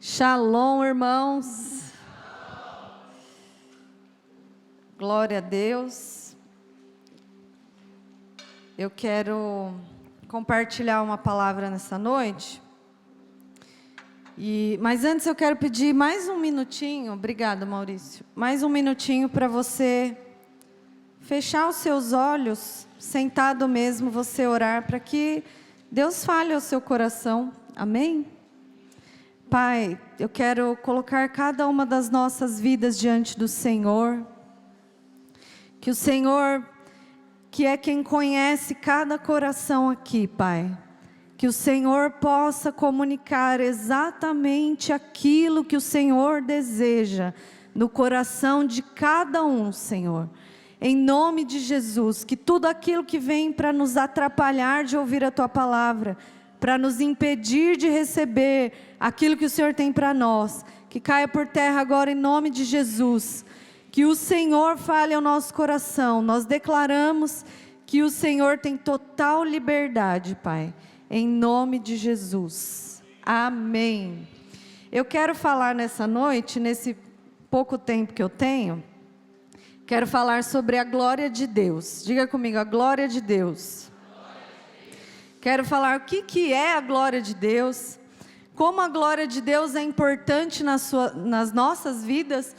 Shalom, irmãos. Glória a Deus. Eu quero compartilhar uma palavra nessa noite. Mas antes eu quero pedir mais um minutinho, obrigada, Maurício. Mais um minutinho para você fechar os seus olhos, sentado mesmo, você orar para que Deus fale ao seu coração. Amém? Pai, eu quero colocar cada uma das nossas vidas diante do Senhor. Que o Senhor, que é quem conhece cada coração aqui, Pai, que o Senhor possa comunicar exatamente aquilo que o Senhor deseja no coração de cada um, Senhor. Em nome de Jesus, que tudo aquilo que vem para nos atrapalhar de ouvir a Tua palavra, para nos impedir de receber aquilo que o Senhor tem para nós, que caia por terra agora em nome de Jesus. Que o Senhor fale ao nosso coração. Nós declaramos que o Senhor tem total liberdade, Pai, em nome de Jesus. Amém. Eu quero falar nessa noite, nesse pouco tempo que eu tenho, quero falar sobre a glória de Deus. Diga comigo, a glória de Deus. Quero falar o que é a glória de Deus, como a glória de Deus é importante nas nossas vidas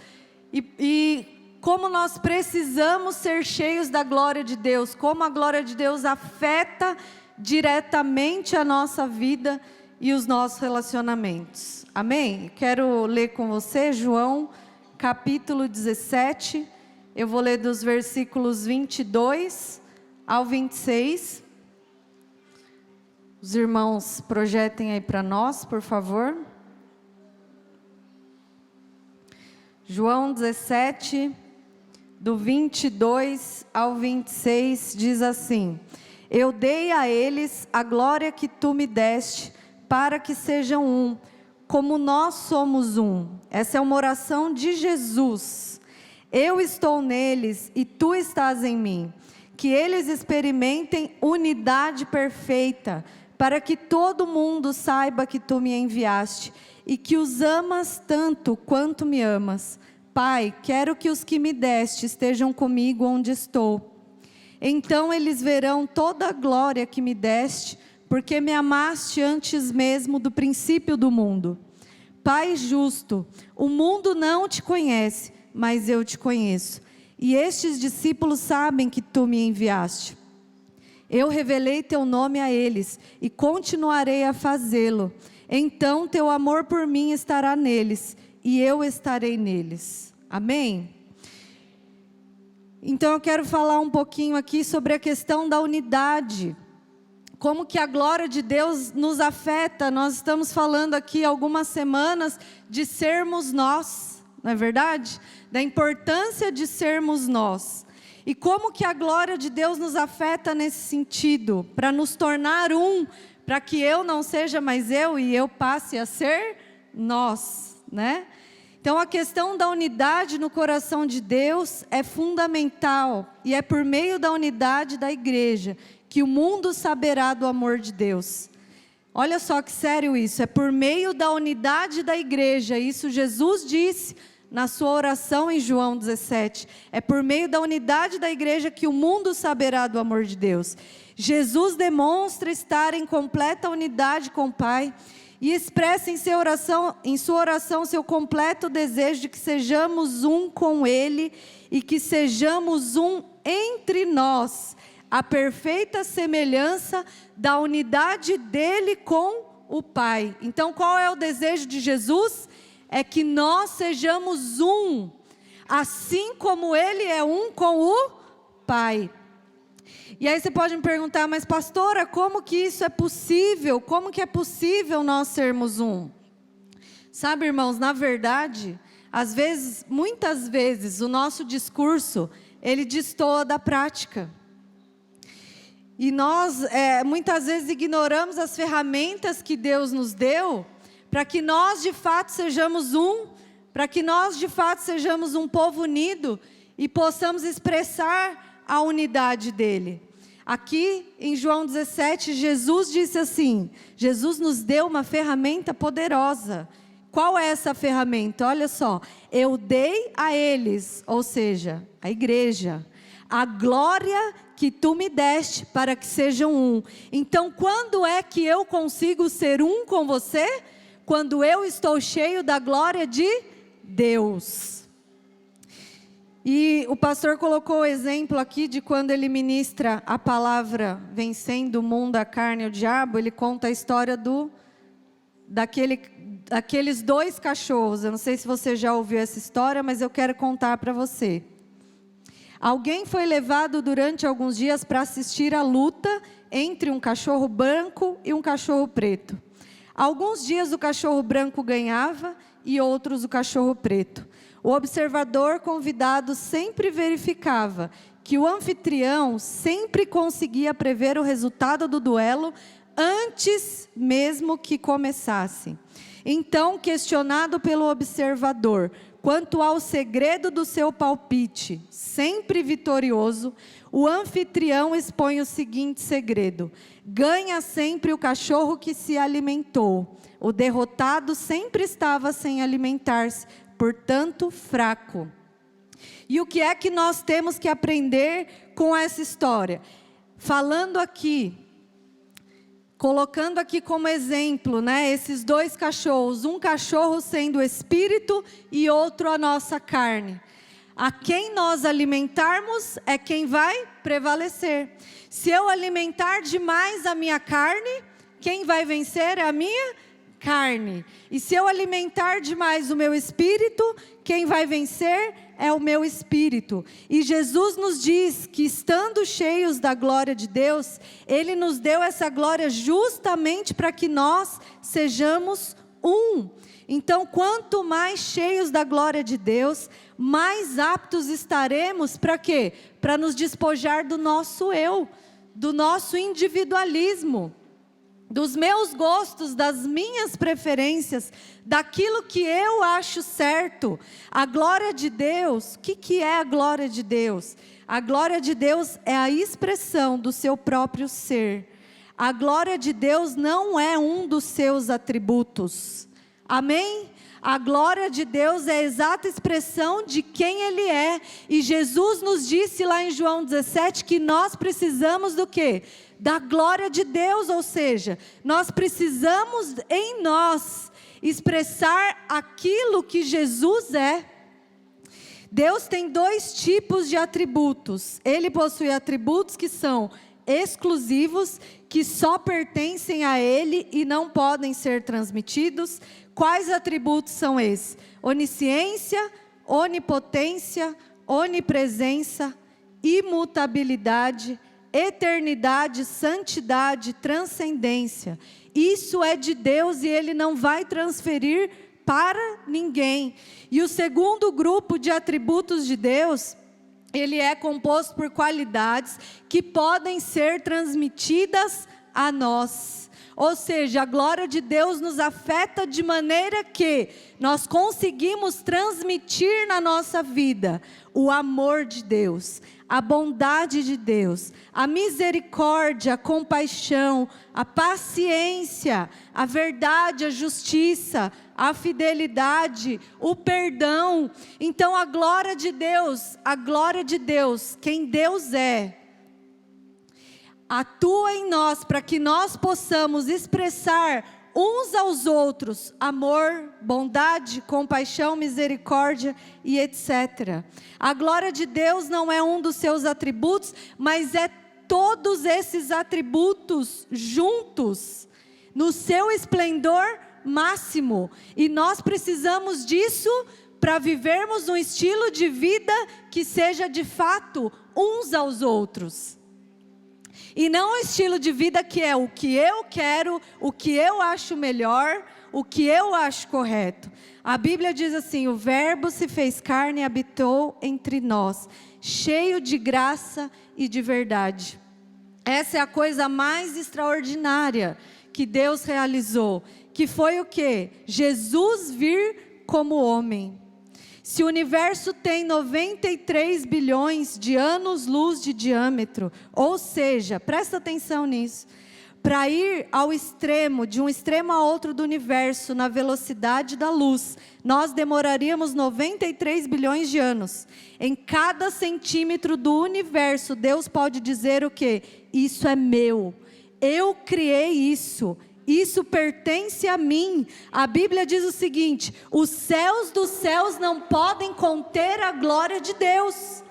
e como nós precisamos ser cheios da glória de Deus, como a glória de Deus afeta diretamente a nossa vida e os nossos relacionamentos. Amém? Quero ler com você João capítulo 17, eu vou ler dos versículos 22 ao 26. Os irmãos projetem aí para nós, por favor. João 17, do 22 ao 26, diz assim: Eu dei a eles a glória que tu me deste, para que sejam um, como nós somos um. Essa é uma oração de Jesus. Eu estou neles e tu estás em mim. Que eles experimentem unidade perfeita, para que todo mundo saiba que tu me enviaste e que os amas tanto quanto me amas. Pai, quero que os que me deste estejam comigo onde estou. Então eles verão toda a glória que me deste, porque me amaste antes mesmo do princípio do mundo. Pai justo, o mundo não te conhece, mas eu te conheço. E estes discípulos sabem que tu me enviaste. Eu revelei teu nome a eles e continuarei a fazê-lo. Então teu amor por mim estará neles e eu estarei neles. Amém? Então eu quero falar um pouquinho aqui sobre a questão da unidade. Como que a glória de Deus nos afeta. Nós estamos falando aqui há algumas semanas de sermos nós, não é verdade? Da importância de sermos nós. E como que a glória de Deus nos afeta nesse sentido? Para nos tornar um, para que eu não seja mais eu e eu passe a ser nós, né? Então a questão da unidade no coração de Deus é fundamental. E é por meio da unidade da igreja que o mundo saberá do amor de Deus. Olha só que sério isso, é por meio da unidade da igreja, isso Jesus disse na sua oração em João 17, é por meio da unidade da igreja que o mundo saberá do amor de Deus. Jesus demonstra estar em completa unidade com o Pai e expressa em sua oração seu completo desejo de que sejamos um com Ele e que sejamos um entre nós, a perfeita semelhança da unidade dele com o Pai. Então qual é o desejo de Jesus? É que nós sejamos um, assim como Ele é um com o Pai. E aí você pode me perguntar, mas pastora, como que isso é possível? Como que é possível nós sermos um? Sabe, irmãos, na verdade, às vezes, muitas vezes, o nosso discurso, ele destoa da prática. E nós, muitas vezes, ignoramos as ferramentas que Deus nos deu, para que nós de fato sejamos um, para que nós de fato sejamos um povo unido e possamos expressar a unidade dele. Aqui em João 17, Jesus disse assim, Jesus nos deu uma ferramenta poderosa. qual é essa ferramenta? Olha só, eu dei a eles, ou seja, a igreja, a glória que tu me deste para que sejam um. Então, quando é que eu consigo ser um com você? Quando eu estou cheio da glória de Deus. E o pastor colocou o exemplo aqui de quando ele ministra a palavra vencendo o mundo, a carne e o diabo. Ele conta a história daqueles 2 cachorros. Eu não sei se você já ouviu essa história, mas eu quero contar para você. Alguém foi levado durante alguns dias para assistir a luta entre um cachorro branco e um cachorro preto. Alguns dias o cachorro branco ganhava e outros o cachorro preto. O observador convidado sempre verificava que o anfitrião sempre conseguia prever o resultado do duelo antes mesmo que começasse. Então, questionado pelo observador quanto ao segredo do seu palpite, sempre vitorioso, o anfitrião expõe o seguinte segredo: ganha sempre o cachorro que se alimentou. O derrotado sempre estava sem alimentar-se, portanto fraco. E o que é que nós temos que aprender com essa história? Falando aqui, colocando aqui como exemplo, né, esses 2 cachorros, um cachorro sendo o espírito e outro a nossa carne. A quem nós alimentarmos é quem vai prevalecer. Se eu alimentar demais a minha carne, quem vai vencer é a minha carne. E se eu alimentar demais o meu espírito, quem vai vencer é o meu espírito. E Jesus nos diz que, estando cheios da glória de Deus, Ele nos deu essa glória justamente para que nós sejamos um. Então, quanto mais cheios da glória de Deus, mais aptos estaremos para quê? Para nos despojar do nosso eu, do nosso individualismo, dos meus gostos, das minhas preferências, daquilo que eu acho certo. A glória de Deus, o que é a glória de Deus? A glória de Deus é a expressão do seu próprio ser. A glória de Deus não é um dos seus atributos. Amém? A glória de Deus é a exata expressão de quem Ele é. E Jesus nos disse lá em João 17 que nós precisamos do quê? Da glória de Deus, ou seja, nós precisamos em nós expressar aquilo que Jesus é. Deus tem 2 tipos de atributos. Ele possui atributos que são exclusivos, que só pertencem a Ele e não podem ser transmitidos. Quais atributos são esses? Onisciência, onipotência, onipresença, imutabilidade, eternidade, santidade, transcendência. Isso é de Deus e Ele não vai transferir para ninguém. E o segundo grupo de atributos de Deus, ele é composto por qualidades que podem ser transmitidas a nós. Ou seja, a glória de Deus nos afeta de maneira que nós conseguimos transmitir na nossa vida o amor de Deus, a bondade de Deus, a misericórdia, a compaixão, a paciência, a verdade, a justiça, a fidelidade, o perdão. Então a glória de Deus, quem Deus é, atua em nós para que nós possamos expressar uns aos outros amor, bondade, compaixão, misericórdia e etc. A glória de Deus não é um dos seus atributos, mas é todos esses atributos juntos, no seu esplendor máximo. E nós precisamos disso para vivermos um estilo de vida que seja de fato uns aos outros. E não um estilo de vida que é o que eu quero, o que eu acho melhor, o que eu acho correto. A Bíblia diz assim: o verbo se fez carne e habitou entre nós, cheio de graça e de verdade. Essa é a coisa mais extraordinária que Deus realizou, que foi o quê? Jesus vir como homem. Se o universo tem 93 bilhões de anos-luz de diâmetro, ou seja, presta atenção nisso, para ir ao extremo, de um extremo a outro do universo, na velocidade da luz, nós demoraríamos 93 bilhões de anos. Em cada centímetro do universo, Deus pode dizer o quê? Isso é meu, eu criei isso. Isso pertence a mim. A Bíblia diz o seguinte: os céus dos céus não podem conter a glória de Deus.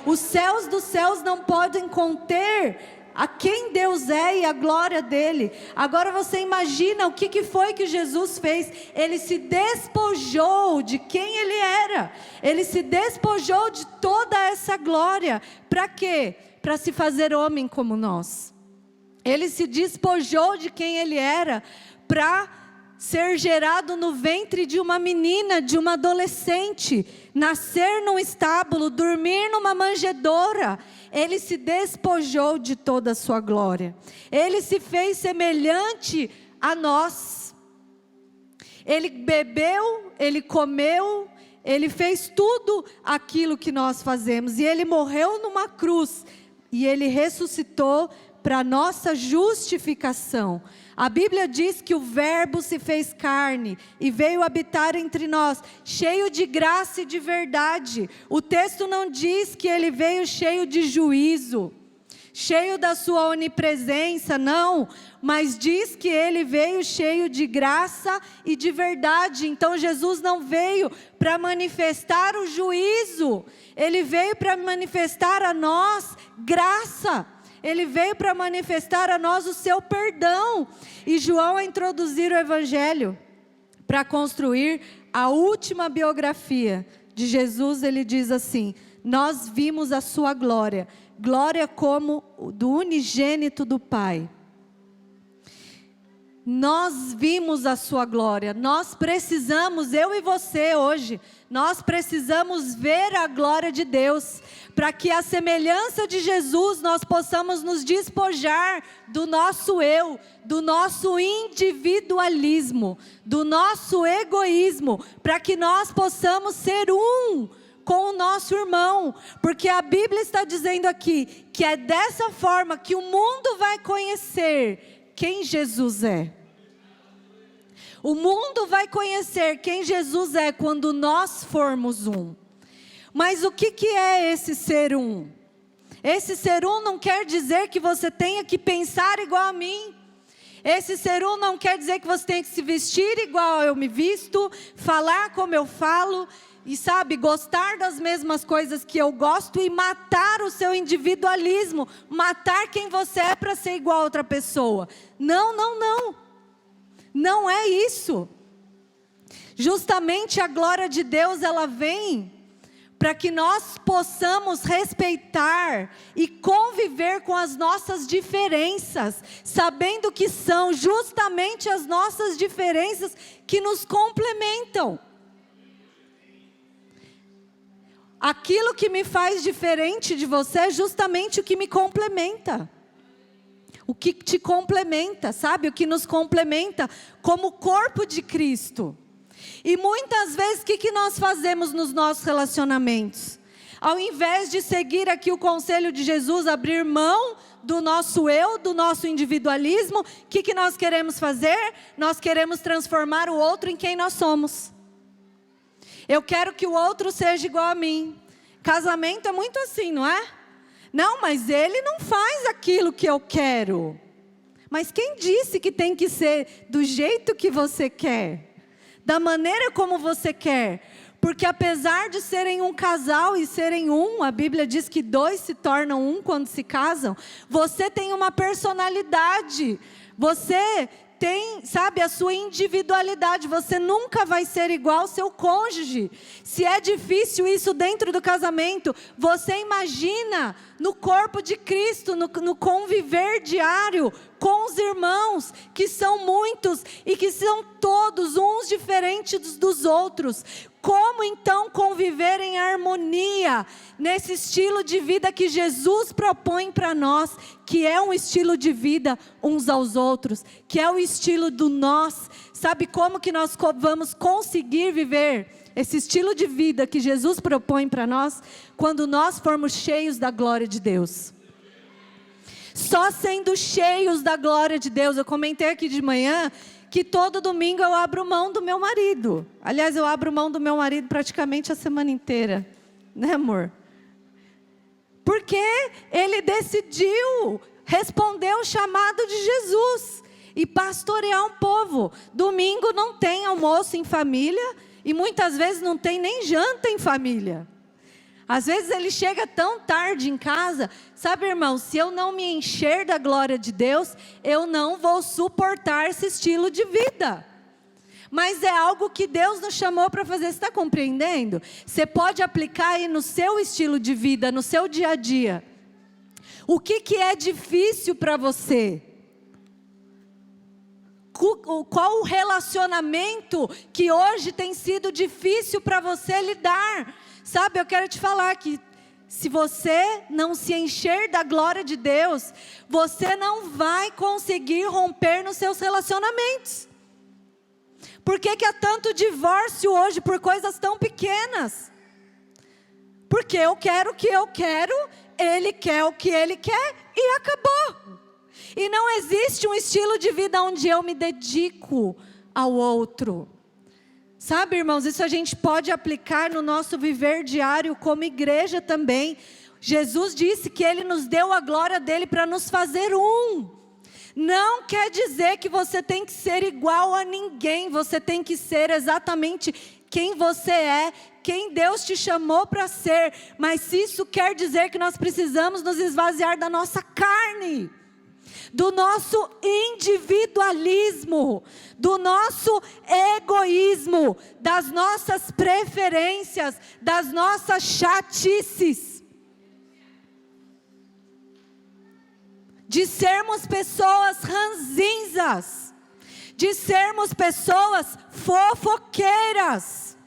Os céus dos céus não podem conter a quem Deus é e a glória dele. Agora você imagina o que foi que Jesus fez. Ele se despojou de quem ele era. Ele se despojou de toda essa glória. Para quê? Para se fazer homem como nós. Ele se despojou de quem ele era para ser gerado no ventre de uma menina, de uma adolescente, nascer num estábulo, dormir numa manjedoura. Ele se despojou de toda a sua glória. Ele se fez semelhante a nós. Ele bebeu, ele comeu, ele fez tudo aquilo que nós fazemos. E ele morreu numa cruz. E ele ressuscitou para nossa justificação. A Bíblia diz que o Verbo se fez carne e veio habitar entre nós, cheio de graça e de verdade. O texto não diz que ele veio cheio de juízo, cheio da sua onipresença, não, mas diz que ele veio cheio de graça e de verdade. Então Jesus não veio para manifestar o juízo, ele veio para manifestar a nós graça. Ele veio para manifestar a nós o seu perdão. E João, a introduzir o Evangelho, para construir a última biografia de Jesus, ele diz assim: nós vimos a sua glória, glória como do unigênito do Pai. Nós vimos a sua glória, nós precisamos, eu e você hoje, nós precisamos ver a glória de Deus, para que a semelhança de Jesus nós possamos nos despojar do nosso eu, do nosso individualismo, do nosso egoísmo, para que nós possamos ser um com o nosso irmão, porque a Bíblia está dizendo aqui, que é dessa forma que o mundo vai conhecer quem Jesus é. O mundo vai conhecer quem Jesus é quando nós formos um. Mas o que é esse ser um? Esse ser um não quer dizer que você tenha que pensar igual a mim. Esse ser um não quer dizer que você tenha que se vestir igual eu me visto, falar como eu falo, e sabe, gostar das mesmas coisas que eu gosto e matar o seu individualismo, matar quem você é para ser igual a outra pessoa. Não, não, não. Não é isso. Justamente a glória de Deus, ela vem para que nós possamos respeitar e conviver com as nossas diferenças, sabendo que são justamente as nossas diferenças que nos complementam. Aquilo que me faz diferente de você é justamente o que me complementa. O que te complementa, sabe? O que nos complementa como corpo de Cristo. E muitas vezes o que nós fazemos nos nossos relacionamentos? Ao invés de seguir aqui o conselho de Jesus, abrir mão do nosso eu, do nosso individualismo, o que nós queremos fazer? Nós queremos transformar o outro em quem nós somos. Eu quero que o outro seja igual a mim. Casamento é muito assim, não é? Não, mas ele não faz aquilo que eu quero. Mas quem disse que tem que ser do jeito que você quer? Da maneira como você quer? Porque apesar de serem um casal e serem um, a Bíblia diz que dois se tornam um quando se casam. Você tem uma personalidade. Você tem, sabe, a sua individualidade. Você nunca vai ser igual ao seu cônjuge. Se é difícil isso dentro do casamento, você imagina no corpo de Cristo, no conviver diário com os irmãos, que são muitos e que são todos uns diferentes dos outros. Como então conviver em harmonia nesse estilo de vida que Jesus propõe para nós, que é um estilo de vida uns aos outros, que é o estilo do nós. Sabe como que nós vamos conseguir viver esse estilo de vida que Jesus propõe para nós? Quando nós formos cheios da glória de Deus. Só sendo cheios da glória de Deus. Eu comentei aqui de manhã que todo domingo eu abro mão do meu marido. Aliás, eu abro mão do meu marido praticamente a semana inteira. Né, amor? Porque ele decidiu responder o chamado de Jesus e pastorear um povo. Domingo não tem almoço em família e muitas vezes não tem nem janta em família. Às vezes ele chega tão tarde em casa. Sabe, irmão, se eu não me encher da glória de Deus, eu não vou suportar esse estilo de vida. Mas é algo que Deus nos chamou para fazer. Você está compreendendo? Você pode aplicar aí no seu estilo de vida, no seu dia a dia. O que é difícil para você? Qual o relacionamento que hoje tem sido difícil para você lidar? Sabe, eu quero te falar que se você não se encher da glória de Deus, você não vai conseguir romper nos seus relacionamentos. Por que há tanto divórcio hoje por coisas tão pequenas? Porque eu quero o que eu quero, ele quer o que ele quer e acabou. E não existe um estilo de vida onde eu me dedico ao outro. Sabe, irmãos, isso a gente pode aplicar no nosso viver diário como igreja também. Jesus disse que Ele nos deu a glória dEle para nos fazer um. Não quer dizer que você tem que ser igual a ninguém. Você tem que ser exatamente quem você é, quem Deus te chamou para ser. Mas se isso quer dizer que nós precisamos nos esvaziar da nossa carne, do nosso individualismo, do nosso egoísmo, das nossas preferências, das nossas chatices, de sermos pessoas ranzinzas, de sermos pessoas fofoqueiras.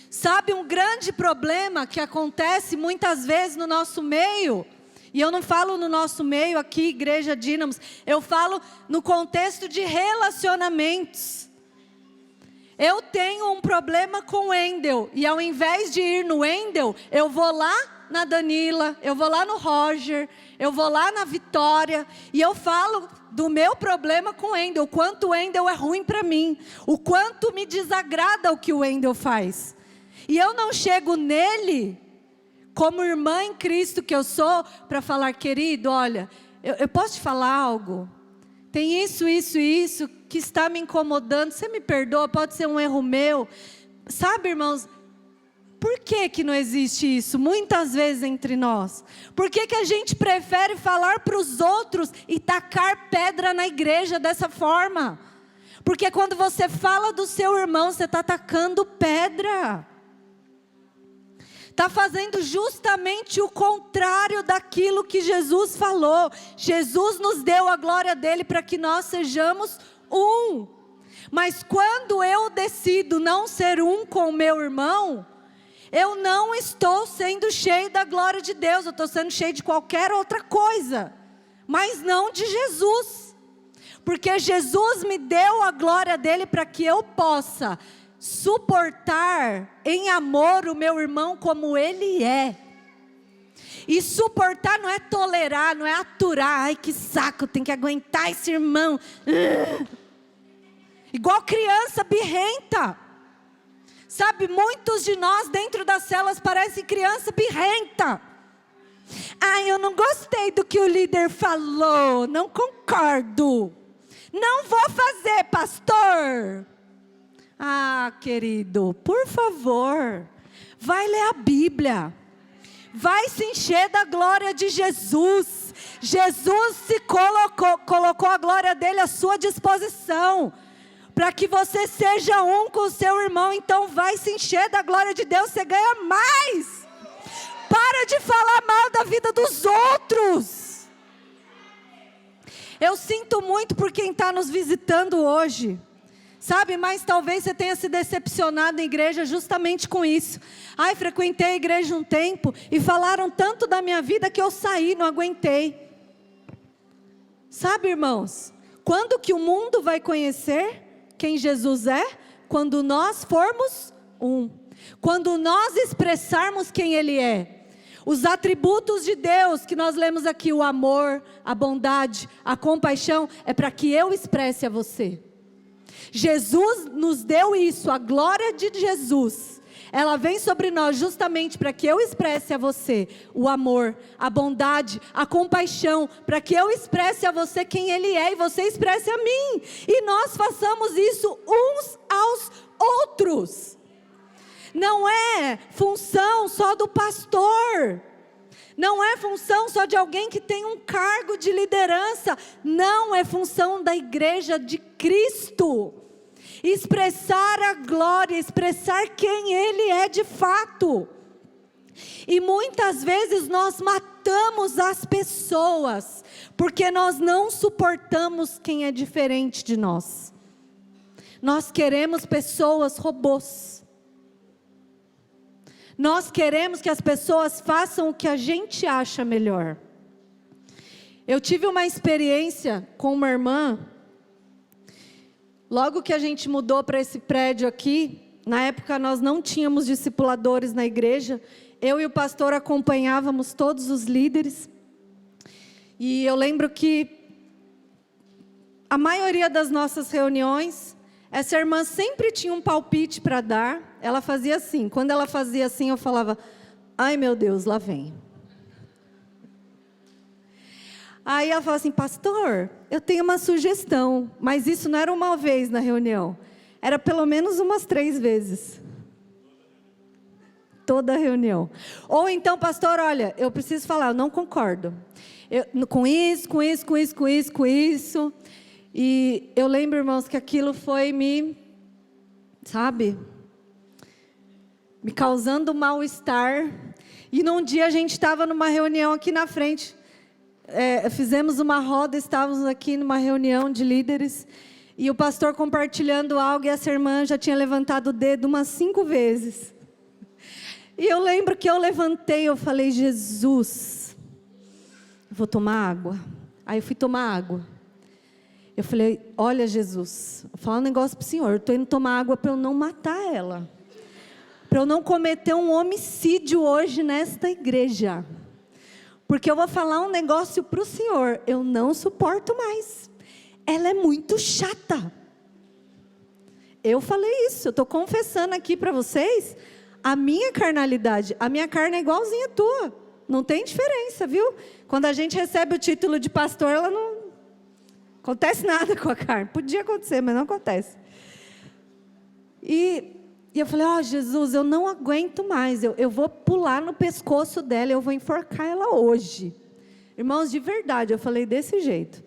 Sabe, um grande problema que acontece muitas vezes no nosso meio, e eu não falo no nosso meio aqui, Igreja Dínamos, eu falo no contexto de relacionamentos. Eu tenho um problema com o Wendel, e ao invés de ir no Wendel, eu vou lá na Danila, eu vou lá no Roger, eu vou lá na Vitória, e eu falo do meu problema com o Wendel, o quanto o Wendel é ruim para mim, o quanto me desagrada o que o Wendel faz. E eu não chego nele, como irmã em Cristo que eu sou, para falar, querido, olha, eu posso te falar algo? Tem isso que está me incomodando, você me perdoa, pode ser um erro meu. Sabe, irmãos, por que não existe isso muitas vezes entre nós? Por que a gente prefere falar para os outros e tacar pedra na igreja dessa forma? Porque quando você fala do seu irmão, você está tacando pedra. Está fazendo justamente o contrário daquilo que Jesus falou. Jesus nos deu a glória dele para que nós sejamos um. Mas quando eu decido não ser um com o meu irmão, eu não estou sendo cheio da glória de Deus. Eu estou sendo cheio de qualquer outra coisa, mas não de Jesus. Porque Jesus me deu a glória dele para que eu possa suportar em amor o meu irmão como ele é. E suportar não é tolerar, não é aturar. Ai, que saco, tem que aguentar esse irmão. Igual criança birrenta. Sabe, muitos de nós dentro das celas parecem criança birrenta. Ai, eu não gostei do que o líder falou, não concordo. Não vou fazer, pastor. Ah, querido, por favor, vai ler a Bíblia, vai se encher da glória de Jesus. Jesus se colocou a glória dele à sua disposição, para que você seja um com o seu irmão. Então vai se encher da glória de Deus, você ganha mais. Para de falar mal da vida dos outros. Eu sinto muito por quem está nos visitando hoje. Sabe, mas talvez você tenha se decepcionado na igreja justamente com isso. Ai, frequentei a igreja um tempo e falaram tanto da minha vida que eu saí, não aguentei. Sabe, irmãos, quando que o mundo vai conhecer quem Jesus é? Quando nós formos um. Quando nós expressarmos quem Ele é. Os atributos de Deus que nós lemos aqui, o amor, a bondade, a compaixão, é para que eu expresse a você. Jesus nos deu isso, a glória de Jesus. Ela vem sobre nós justamente para que eu expresse a você o amor, a bondade, a compaixão, para que eu expresse a você quem Ele é e você expresse a mim. E nós façamos isso uns aos outros. Não é função só do pastor. Não é função só de alguém que tem um cargo de liderança. Não, é função da igreja de Cristo. Expressar a glória, expressar quem Ele é de fato. E muitas vezes nós matamos as pessoas, porque nós não suportamos quem é diferente de nós. Nós queremos pessoas robôs. Nós queremos que as pessoas façam o que a gente acha melhor. Eu tive uma experiência com uma irmã, logo que a gente mudou para esse prédio aqui. Na época nós não tínhamos discipuladores na igreja, eu e o pastor acompanhávamos todos os líderes, e eu lembro que a maioria das nossas reuniões, essa irmã sempre tinha um palpite para dar. Ela fazia assim, quando ela fazia assim eu falava, ai meu Deus, lá vem. Aí ela falava assim, pastor, eu tenho uma sugestão, mas isso não era uma vez na reunião, era pelo menos umas 3 vezes. Toda reunião. Ou então, pastor, olha, eu preciso falar, eu não concordo. Com isso. E eu lembro, irmãos, que aquilo foi me causando mal-estar. E num dia a gente estava numa reunião aqui na frente. Fizemos uma roda, estávamos aqui numa reunião de líderes. E o pastor compartilhando algo, e essa irmã já tinha levantado o dedo umas 5 vezes. E eu lembro que eu levantei, eu falei, Jesus, eu vou tomar água. Aí eu fui tomar água. Eu falei, olha Jesus, vou falar um negócio para o senhor, eu estou indo tomar água para eu não matar ela. Para eu não cometer um homicídio hoje nesta igreja. Porque eu vou falar um negócio para o senhor, eu não suporto mais. Ela é muito chata. Eu falei isso, eu estou confessando aqui para vocês a minha carnalidade. A minha carne é igualzinha a tua. Não tem diferença, viu? Quando a gente recebe o título de pastor, ela não acontece nada com a carne. Podia acontecer, mas não acontece. E eu falei, Jesus, eu não aguento mais. Eu vou pular no pescoço dela, eu vou enforcar ela hoje. Irmãos, de verdade, eu falei desse jeito.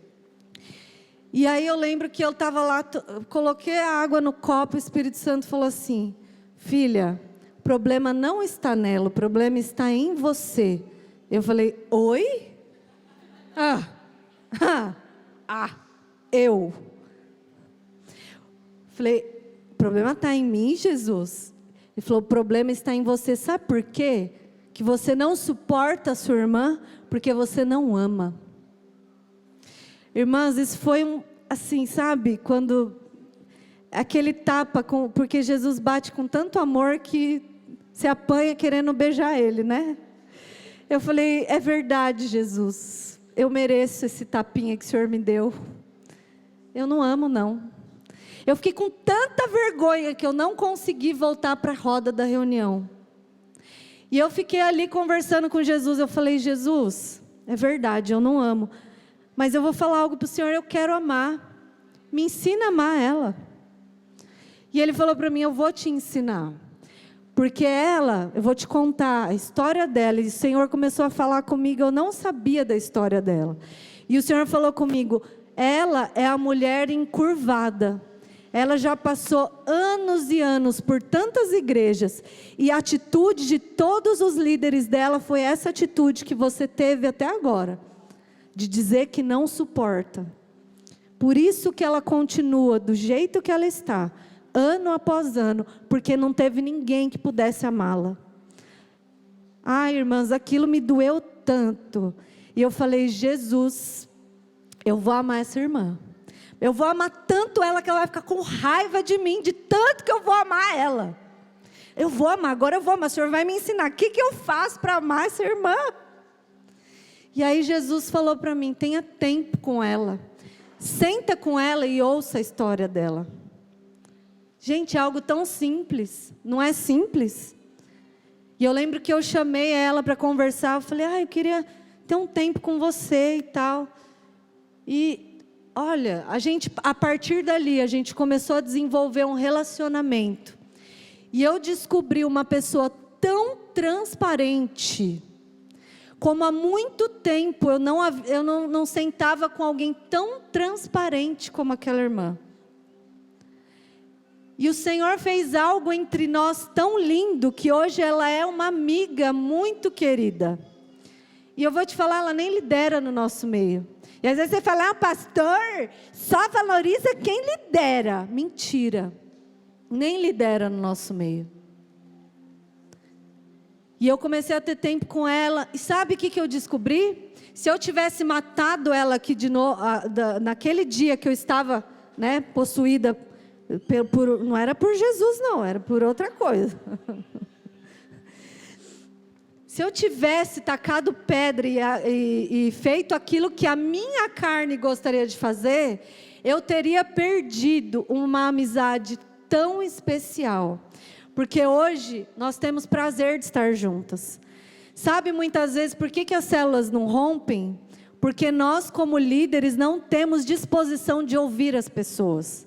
E aí eu lembro que eu estava lá, coloquei a água no copo, o Espírito Santo falou assim, filha, o problema não está nela, o problema está em você. Eu falei, oi? Eu. Falei, o problema está em mim, Jesus? Ele falou, o problema está em você, sabe por quê? Que você não suporta a sua irmã, porque você não ama. Irmãs, isso foi assim, sabe, quando aquele tapa, porque Jesus bate com tanto amor que se apanha querendo beijar ele, né? Eu falei, é verdade, Jesus, eu mereço esse tapinha que o Senhor me deu. Eu não amo, não. Eu fiquei com tanta vergonha que eu não consegui voltar para a roda da reunião. E eu fiquei ali conversando com Jesus, eu falei, Jesus, é verdade, eu não amo. Mas eu vou falar algo para o Senhor, eu quero amar. Me ensina a amar ela. E Ele falou para mim, eu vou te ensinar. Porque ela, eu vou te contar a história dela. E o Senhor começou a falar comigo, eu não sabia da história dela. E o Senhor falou comigo, ela é a mulher encurvada. Ela já passou anos e anos por tantas igrejas. E a atitude de todos os líderes dela foi essa atitude que você teve até agora. De dizer que não suporta. Por isso que ela continua do jeito que ela está, ano após ano, porque não teve ninguém que pudesse amá-la. Ai, irmãs, aquilo me doeu tanto. E eu falei, Jesus, eu vou amar essa irmã. Eu vou amar tanto ela que ela vai ficar com raiva de mim, de tanto que eu vou amar ela. Eu vou amar, agora eu vou amar. O Senhor vai me ensinar. O que eu faço para amar essa irmã? E aí Jesus falou para mim, tenha tempo com ela. Senta com ela e ouça a história dela. Gente, é algo tão simples. Não é simples? E eu lembro que eu chamei ela para conversar. Eu falei, eu queria ter um tempo com você e tal. E olha, a partir dali, a gente começou a desenvolver um relacionamento. E eu descobri uma pessoa tão transparente, como há muito tempo eu não sentava com alguém tão transparente como aquela irmã. E o Senhor fez algo entre nós tão lindo, que hoje ela é uma amiga muito querida. E eu vou te falar, ela nem lidera no nosso meio. E às vezes você fala, pastor, só valoriza quem lidera. Mentira, nem lidera no nosso meio. E eu comecei a ter tempo com ela. E sabe o que eu descobri? Se eu tivesse matado ela aqui de novo, naquele dia que eu estava, possuída, não era por Jesus não, era por outra coisa. Se eu tivesse tacado pedra e feito aquilo que a minha carne gostaria de fazer, eu teria perdido uma amizade tão especial. Porque hoje nós temos prazer de estar juntas. Sabe muitas vezes por que as células não rompem? Porque nós como líderes não temos disposição de ouvir as pessoas.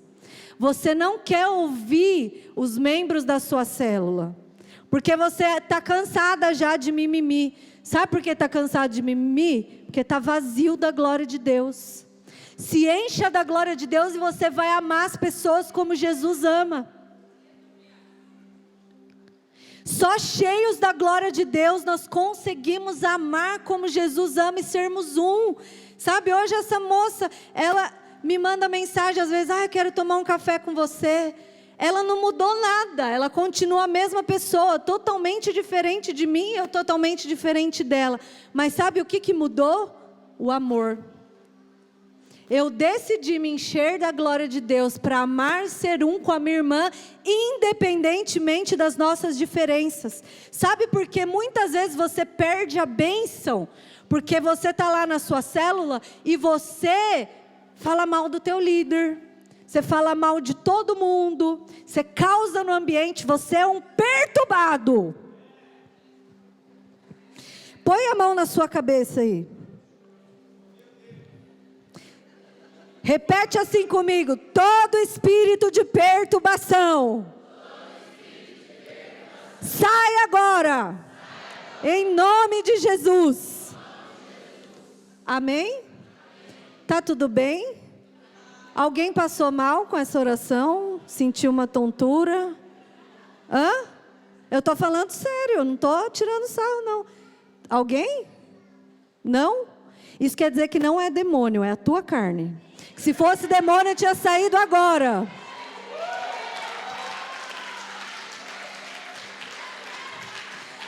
Você não quer ouvir os membros da sua célula. Porque você está cansada já de mimimi. Sabe por que está cansado de mimimi? Porque está vazio da glória de Deus. Se encha da glória de Deus e você vai amar as pessoas como Jesus ama. Só cheios da glória de Deus nós conseguimos amar como Jesus ama e sermos um. Sabe, hoje essa moça, ela me manda mensagem às vezes, eu quero tomar um café com você. Ela não mudou nada, ela continua a mesma pessoa, totalmente diferente de mim, eu totalmente diferente dela. Mas sabe o que mudou? O amor. Eu decidi me encher da glória de Deus para amar ser um com a minha irmã, independentemente das nossas diferenças. Sabe por que muitas vezes você perde a bênção? Porque você está lá na sua célula e você fala mal do teu líder. Você fala mal de todo mundo. Você causa no ambiente, você é um perturbado. Põe a mão na sua cabeça aí. Repete assim comigo: todo espírito de perturbação, sai agora, em nome de Jesus. Amém? Tá tudo bem? Alguém passou mal com essa oração? Sentiu uma tontura? Eu estou falando sério, eu não estou tirando sarro não. Alguém? Não? Isso quer dizer que não é demônio, é a tua carne. Se fosse demônio, eu tinha saído agora.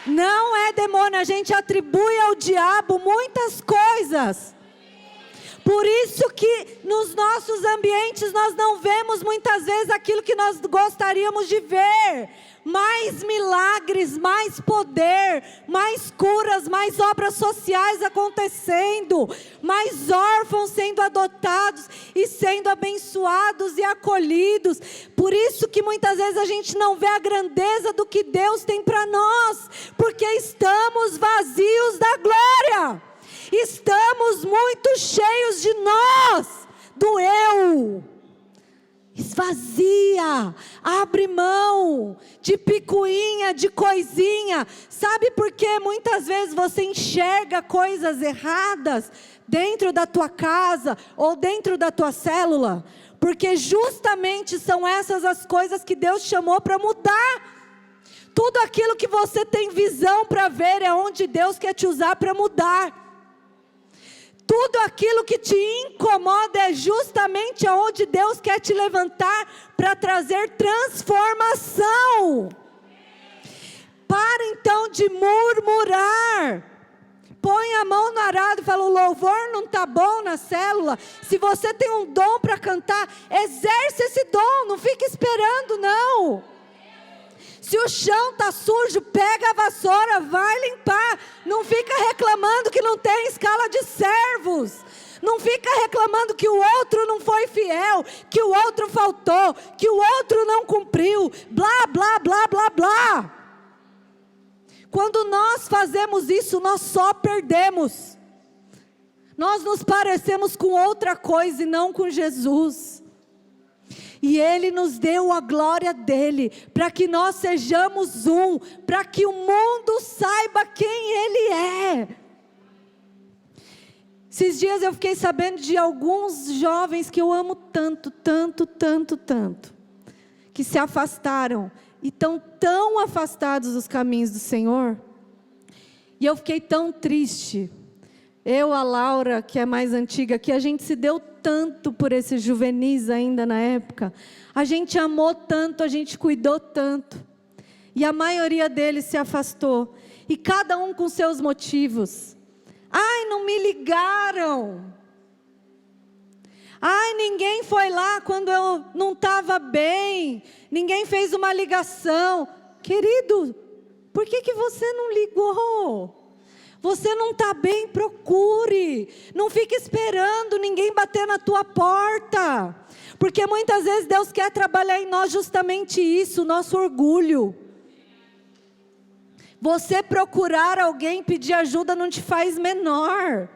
Não é demônio, a gente atribui ao diabo muitas coisas. Por isso que nos nossos ambientes nós não vemos muitas vezes aquilo que nós gostaríamos de ver. Mais milagres, mais poder, mais curas, mais obras sociais acontecendo, mais órfãos sendo adotados e sendo abençoados e acolhidos. Por isso que muitas vezes a gente não vê a grandeza do que Deus tem para nós, porque estamos vazios da glória. Estamos muito cheios de nós, do eu. Esvazia, abre mão de picuinha, de coisinha. Sabe por que muitas vezes você enxerga coisas erradas dentro da tua casa ou dentro da tua célula? Porque justamente são essas as coisas que Deus chamou para mudar. Tudo aquilo que você tem visão para ver é onde Deus quer te usar para mudar. Tudo aquilo que te incomoda é justamente aonde Deus quer te levantar para trazer transformação. Para então de murmurar. Põe a mão no arado e fala: o louvor não está bom na célula. Se você tem um dom para cantar, exerce esse dom, não fique esperando não. Se o chão está sujo, pega a vassoura, vai limpar. Não fica reclamando que não tem escala de servos. Não fica reclamando que o outro não foi fiel, que o outro faltou, que o outro não cumpriu, blá, blá, blá, blá, blá. Quando nós fazemos isso, nós só perdemos. Nós nos parecemos com outra coisa e não com Jesus. E Ele nos deu a glória dEle, para que nós sejamos um, para que o mundo saiba quem Ele é. Esses dias eu fiquei sabendo de alguns jovens que eu amo tanto, tanto, tanto, tanto, que se afastaram e estão tão afastados dos caminhos do Senhor. E eu fiquei tão triste. Eu, a Laura, que é mais antiga, que a gente se deu tanto por esses juvenis ainda na época. A gente amou tanto, a gente cuidou tanto. E a maioria deles se afastou. E cada um com seus motivos. Ai, não me ligaram. Ai, ninguém foi lá quando eu não estava bem. Ninguém fez uma ligação. Querido, por que você não ligou? Você não está bem, procure. Não fique esperando ninguém bater na tua porta. Porque muitas vezes Deus quer trabalhar em nós justamente isso, nosso orgulho. Você procurar alguém, pedir ajuda não te faz menor.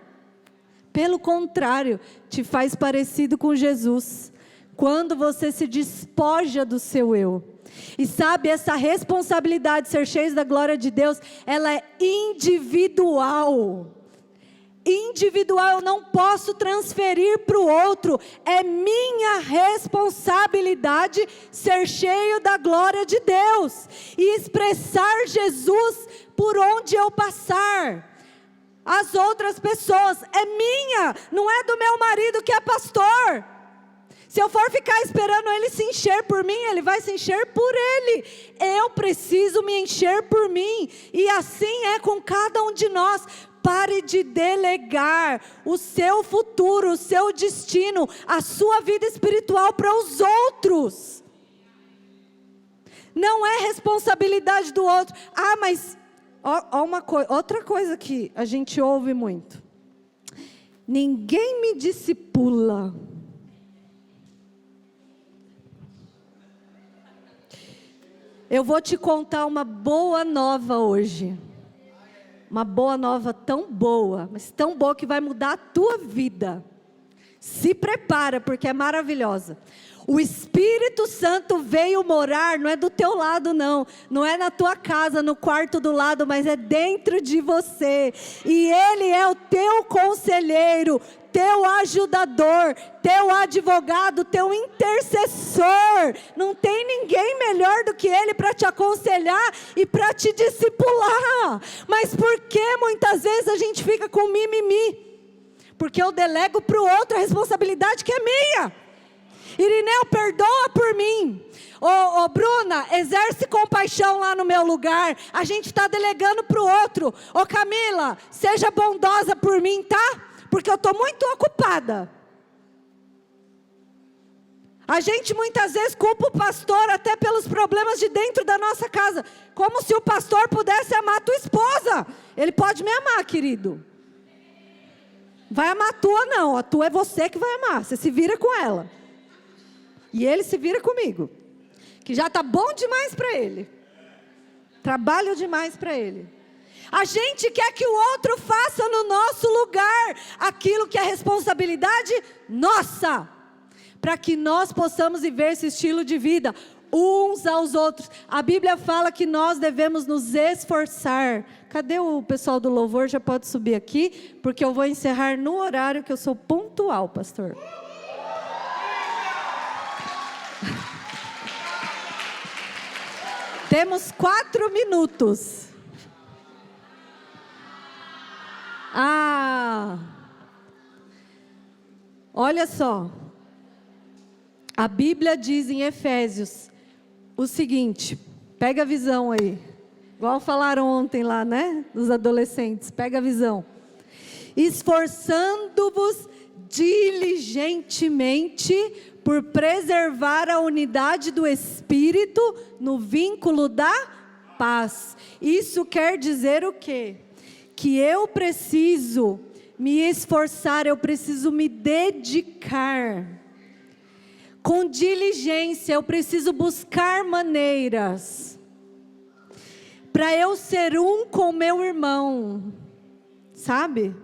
Pelo contrário, te faz parecido com Jesus. Quando você se despoja do seu eu. E sabe, essa responsabilidade de ser cheio da glória de Deus, ela é individual. Individual, eu não posso transferir para o outro. É minha responsabilidade ser cheio da glória de Deus. E expressar Jesus por onde eu passar. As outras pessoas, é minha, não é do meu marido que é pastor. Se eu for ficar esperando ele se encher por mim, ele vai se encher por ele. Eu preciso me encher por mim. E assim é com cada um de nós. Pare de delegar o seu futuro, o seu destino, a sua vida espiritual para os outros. Não é responsabilidade do outro. Ah, mas outra coisa que a gente ouve muito. Ninguém me discipula. Eu vou te contar uma boa nova hoje. Uma boa nova tão boa, mas tão boa que vai mudar a tua vida. Se prepara, porque é maravilhosa. O Espírito Santo veio morar, não é do teu lado não. Não é na tua casa, no quarto do lado, mas é dentro de você. E Ele é o teu conselheiro, teu ajudador, teu advogado, teu intercessor. Não tem ninguém melhor do que Ele para te aconselhar e para te discipular. Mas por que muitas vezes a gente fica com mimimi? Porque eu delego para o outro a responsabilidade que é minha. Irineu, perdoa por mim. Ô Bruna, exerce compaixão lá no meu lugar. A gente está delegando para o outro. Ô Camila, seja bondosa por mim, tá? Porque eu estou muito ocupada. A gente muitas vezes culpa o pastor até pelos problemas de dentro da nossa casa. Como se o pastor pudesse amar a tua esposa. Ele pode me amar, querido. Vai amar a tua não, a tua é você que vai amar. Você se vira com ela. E ele se vira comigo. Que já está bom demais para ele. Trabalho demais para ele. A gente quer que o outro faça no nosso lugar aquilo que é responsabilidade nossa. Para que nós possamos viver esse estilo de vida uns aos outros. A Bíblia fala que nós devemos nos esforçar. Cadê o pessoal do louvor? Já pode subir aqui, porque eu vou encerrar no horário que eu sou pontual, pastor. Temos 4 minutos. Olha só. A Bíblia diz em Efésios o seguinte, pega a visão aí. Igual falaram ontem lá, né? Dos adolescentes, pega a visão. Esforçando-vos diligentemente por preservar a unidade do Espírito no vínculo da paz. Isso quer dizer o quê? Que eu preciso me esforçar, eu preciso me dedicar. Com diligência, eu preciso buscar maneiras para eu ser um com meu irmão, sabe?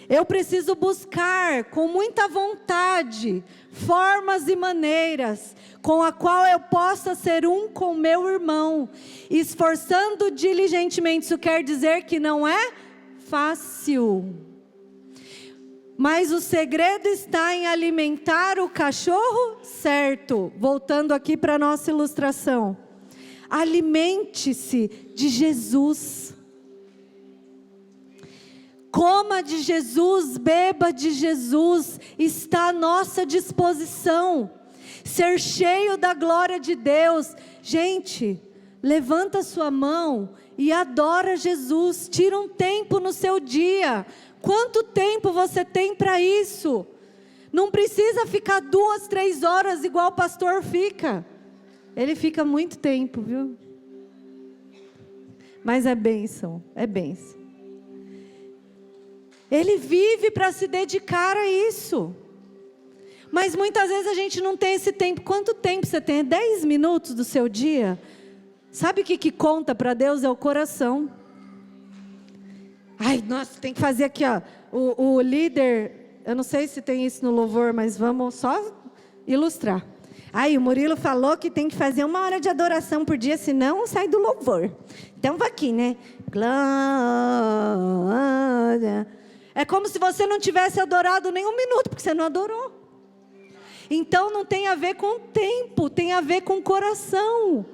Eu preciso buscar com muita vontade formas e maneiras com a qual eu possa ser um com meu irmão, esforçando diligentemente. Isso quer dizer que não é fácil. Mas o segredo está em alimentar o cachorro certo. Voltando aqui para a nossa ilustração. Alimente-se de Jesus. Coma de Jesus, beba de Jesus. Está à nossa disposição. Ser cheio da glória de Deus. Gente, levanta sua mão e adora Jesus. Tira um tempo no seu dia. Quanto tempo você tem para isso? Não precisa ficar 2, 3 horas igual o pastor fica. Ele fica muito tempo, viu? Mas é bênção, é bênção. Ele vive para se dedicar a isso. Mas muitas vezes a gente não tem esse tempo. Quanto tempo você tem? 10 minutos do seu dia? Sabe o que conta para Deus? É o coração. Ai, nossa, tem que fazer aqui, ó. O líder, eu não sei se tem isso no louvor, mas vamos só ilustrar. Aí o Murilo falou que tem que fazer 1 hora de adoração por dia, senão sai do louvor. Então vai aqui, né? Glória. É como se você não tivesse adorado nem 1 minuto, porque você não adorou. Então não tem a ver com o tempo, tem a ver com o coração.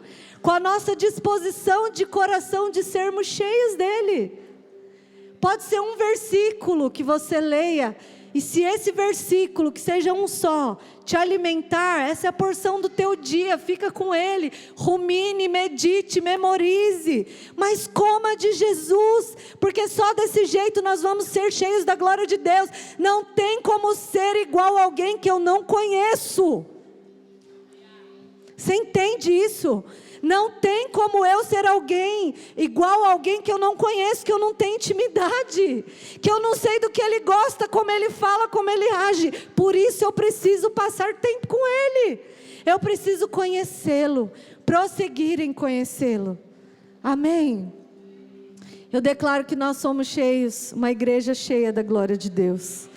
Com a nossa disposição de coração de sermos cheios dele. Pode ser um versículo que você leia, e se esse versículo, que seja um só, te alimentar, essa é a porção do teu dia, fica com ele, rumine, medite, memorize, mas coma de Jesus, porque só desse jeito nós vamos ser cheios da glória de Deus. Não tem como ser igual a alguém que eu não conheço. Você entende isso? Não tem como eu ser alguém igual a alguém que eu não conheço, que eu não tenho intimidade, que eu não sei do que ele gosta, como ele fala, como ele age. Por isso eu preciso passar tempo com ele. Eu preciso conhecê-lo, prosseguir em conhecê-lo. Amém? Eu declaro que nós somos cheios, uma igreja cheia da glória de Deus.